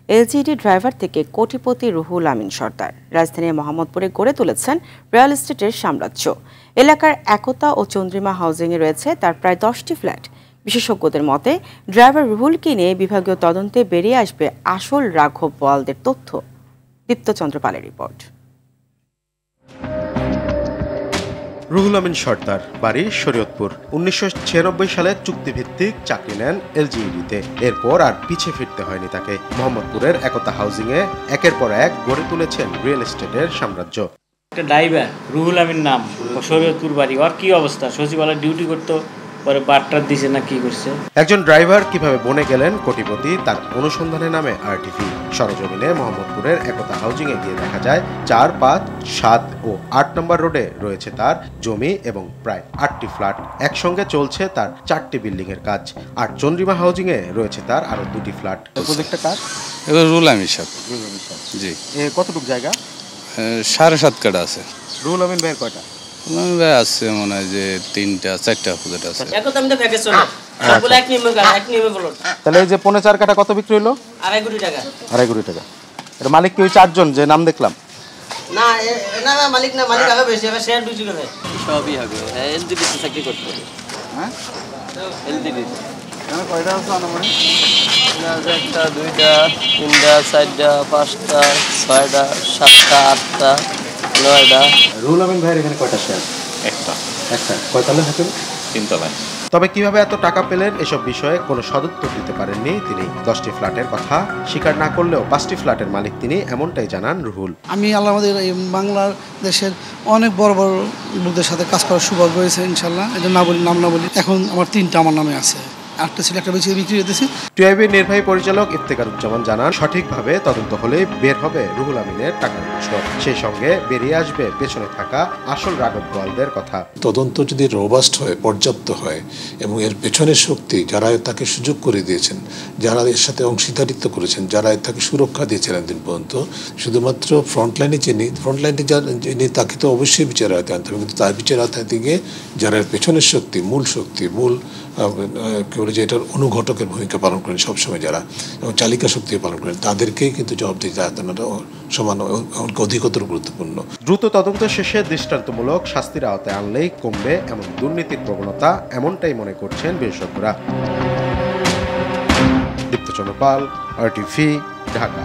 LGED driver থেকে কোটিপতি রুহুল আমিন সর্দার রাজধানীর মোহাম্মদপুরে গড়ে তুলেছেন রিয়েল এস্টেটের সাম্রাজ্য। এলাকার একতা ও চন্দ্রিমা হাউজিংয়ে রয়েছে তার প্রায় 10টি ফ্ল্যাট। বিশেষজ্ঞদের মতে ড্রাইভার রুহুলকে নিয়ে বিভাগীয় তদন্তে বেরিয়ে আসবে আসল রাঘব বোয়ালদের তথ্য। দীপ্তচন্দ্র পালের রিপোর্ট। রুহুল আমিন সর্দার, বাড়ি শরীয়তপুর। 1996 সালে চুক্তিভিত্তিক চাকরি নেন এলজিইডিতে। এরপর আর পিছিয়ে ফিরতে হয়নি তাকে। মোহাম্মদপুরের একতা হাউজিংয়ে একের পর এক গড়ে তুলেছেন রিয়েল এস্টেটের সাম্রাজ্য। একটা ড্রাইভার রুহুল আমিন নাম, শরীয়তপুর বাড়ি। ওর কি অবস্থা? সচিবালয় ডিউটি করতো, পরে বাট্টার দিছে না কি করছে। একজন ড্রাইভার কিভাবে বনে গেলেন কোটিপতি, তার অনুসন্ধানে নামে আরটিভি। সরজমিনে মোহাম্মদপুরের একতা হাউজিংয়ে গিয়ে দেখা যায় 4, 5, 7 ও 8 নম্বর রোডে রয়েছে তার জমি এবং প্রায় 8টি ফ্ল্যাট। একসঙ্গে চলছে তার 4টি বিল্ডিং এর কাজ। আর চন্দ্রিমা হাউজিংয়ে রয়েছে তার আরো 2টি ফ্ল্যাট। প্রজেক্টটা কার? এবার রুহুল আমিন সাহেব। জি। কতটুকু জায়গা? 7.5 কাঠা আছে। রুহুল আমিন ভাইয়ের কয়টা? ভাই আছে মনে হয় যে 3টা 4টা প্রজেক্ট আছে। তাহলে এই যে 4.5 কাঠা কত বিক্রি হলো? 2.5 কোটি টাকা। 2.5 কোটি টাকা। এর মালিক কি ওই 4 জন যে নাম দেখলাম? না মালিক না, মালিক আগে বেশি, এবার শেয়ার বিক্রি করে সবই হবে। এলজিডি তে চাকরি করতে হবে। হ্যাঁ, এলজিডি এখানে কয়টা আছে আনুমানিক? একটা, দুইটা, তিনটা, চারটা, পাঁচটা, ছয়টা, সাতটা, আটটা, 9টা। রুহুল আমিন ভাইয়ের এখানে কয়টা শেয়ার? একটা। কয়তলায় থাকেন? 3 তলায়। তবে কিভাবে এত টাকা পেলেন এসব বিষয়ে কোনো সদুত্তর দিতে পারেননি তিনি। 10টি ফ্ল্যাটের কথা স্বীকার না করলেও 5টি ফ্ল্যাটের মালিক তিনি, এমনটাই জানান রুহুল। আমি আমাদের এই বাংলাদেশের অনেক বড় বড় লোকদের সাথে কাজ করার সৌভাগ্য হয়েছে ইনশাল্লাহ। এটা নাম না বলি। এখন আমার 3টা আমার নামে আছে, 8টা ছিল, একটা বেশি বিক্রি হতেছে। টিআইবির নির্বাহী পরিচালক ইফতেখারুজ্জামান জানান, সঠিকভাবে তদন্ত হলে বের হবে রুহুল আমিনের টাকার উৎস। সেই সঙ্গে বেরিয়ে আসবে পেছনে থাকা আসল রাঘব বোয়ালদের কথা। তদন্ত যদি রোবাস্ট হয়, পর্যাপ্ত হয় এবং এর পেছনের শক্তি, যারা তাকে সুযোগ করে দিয়েছেন, যারা এর সাথে অংশীদারিত্ব করেছেন, যারা তাকে সুরক্ষা দিয়েছেন একদিন পর্যন্ত, শুধুমাত্র ফ্রন্টলাইনে যিনি তাকে তো অবশ্যই বিচারে আওতায় আনতে হবে, কিন্তু তার বিচারে আওতায় দিকে যারা পেছনের শক্তি, মূল কি বলে যে এটার অনুঘটকের ভূমিকা পালন করেন সবসময়, যারা এবং চালিকা শক্তি পালন করেন, তাদেরকেই কিন্তু জবাবদিহিতা আনাটা সমান অধিকতর গুরুত্বপূর্ণ। দ্রুত তদন্ত শেষে দৃষ্টান্তমূলক শাস্তির আওতায় আনলেই কমবে এমন দুর্নীতির প্রবণতা, এমনটাই মনে করছেন বিশেষজ্ঞরা। দীপ্তচন্দ্র পাল, আরটিভি, ঢাকা।